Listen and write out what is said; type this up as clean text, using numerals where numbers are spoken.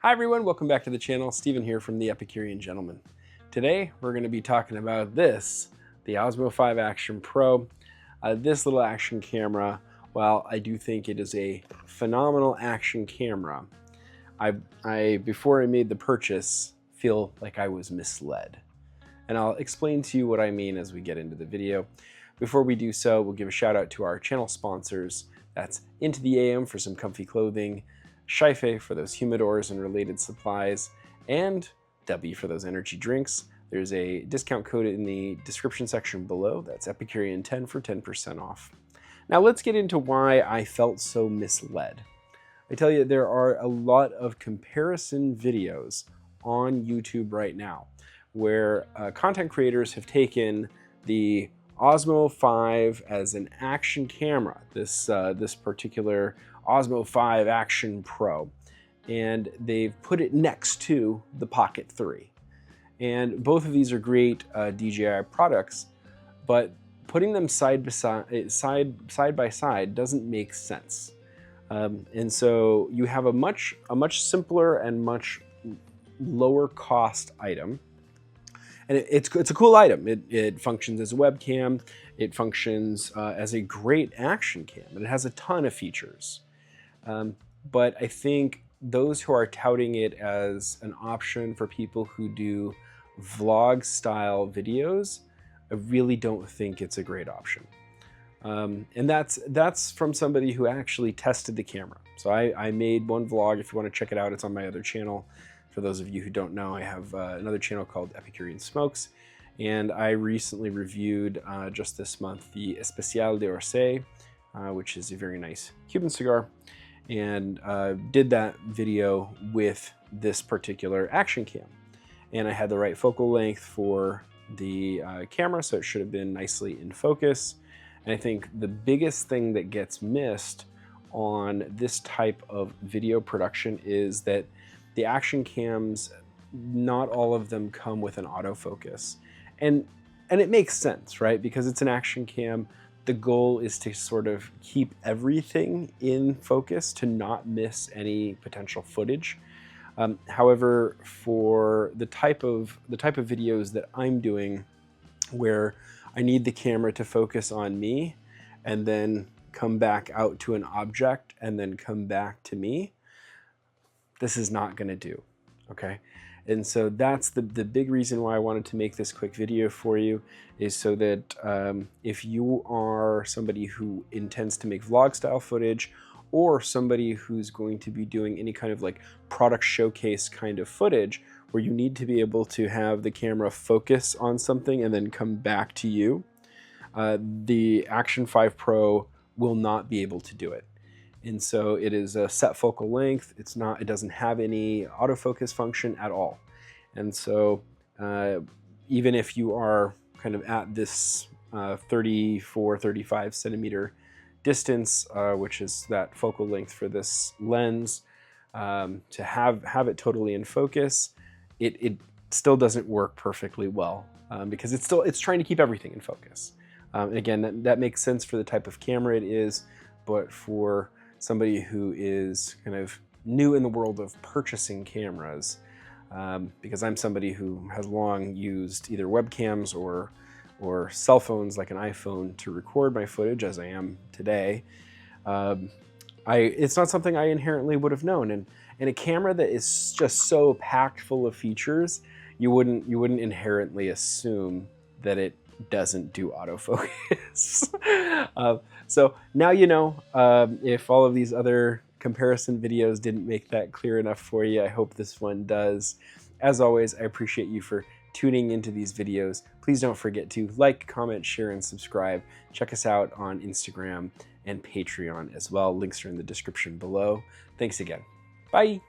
Hi everyone, welcome back to the channel. Steven here from the Epicurean Gentleman. Today we're going to be talking about the Osmo 5 Action Pro. This little action camera, while I do think it is a phenomenal action camera, before I made the purchase, feel like I was misled. And I'll explain to you what I mean as we get into the video. Before we do so, we'll give a shout out to our channel sponsors. That's Into the AM for some comfy clothing, Scheife for those humidors and related supplies, and W for those energy drinks. There's a discount code in the description section below. That's Epicurean 10 for 10% off. Now let's get into why I felt so misled. I tell you, there are a lot of comparison videos on YouTube right now where content creators have taken the Osmo 5 as an action camera, this particular Osmo 5 Action Pro, and they've put it next to the Pocket 3. And both of these are great DJI products, but putting them side by side doesn't make sense. And so you have a much simpler and much lower cost item. And it's a cool item. It functions as a webcam. It functions as a great action cam, and it has a ton of features. But I think those who are touting it as an option for people who do vlog style videos, I really don't think it's a great option. And that's from somebody who actually tested the camera. So I made one vlog. If you want to check it out, it's on my other channel. For those of you who don't know, I have another channel called Epicurean Smokes, and I recently reviewed just this month the Especial d'Orsay, which is a very nice Cuban cigar, and did that video with this particular action cam. And I had the right focal length for the camera, so it should have been nicely in focus. And I think the biggest thing that gets missed on this type of video production is that the action cams, not all of them come with an autofocus. And it makes sense, right? Because it's an action cam. The goal is to sort of keep everything in focus, to not miss any potential footage. However, for the type of videos that I'm doing, where I need the camera to focus on me and then come back out to an object and then come back to me, this is not going to do, okay? And so that's the big reason why I wanted to make this quick video for you, is so that if you are somebody who intends to make vlog style footage, or somebody who's going to be doing any kind of like product showcase kind of footage, where you need to be able to have the camera focus on something and then come back to you, the Action 5 Pro will not be able to do it. And so it is a set focal length. It doesn't have any autofocus function at all. And so even if you are kind of at this 34, 35 centimeter distance, which is that focal length for this lens, to have it totally in focus, it still doesn't work perfectly well, because it's trying to keep everything in focus. Again, that makes sense for the type of camera it is, but for somebody who is kind of new in the world of purchasing cameras, because I'm somebody who has long used either webcams or cell phones like an iPhone to record my footage, as I am today, it's not something I inherently would have known. And a camera that is just so packed full of features, you wouldn't inherently assume that it doesn't do autofocus. So now you know. If all of these other comparison videos didn't make that clear enough for you, I hope this one does. As always, I appreciate you for tuning into these videos. Please don't forget to like, comment, share, and subscribe. Check us out on Instagram and Patreon as well. Links are in the description below. Thanks again. Bye.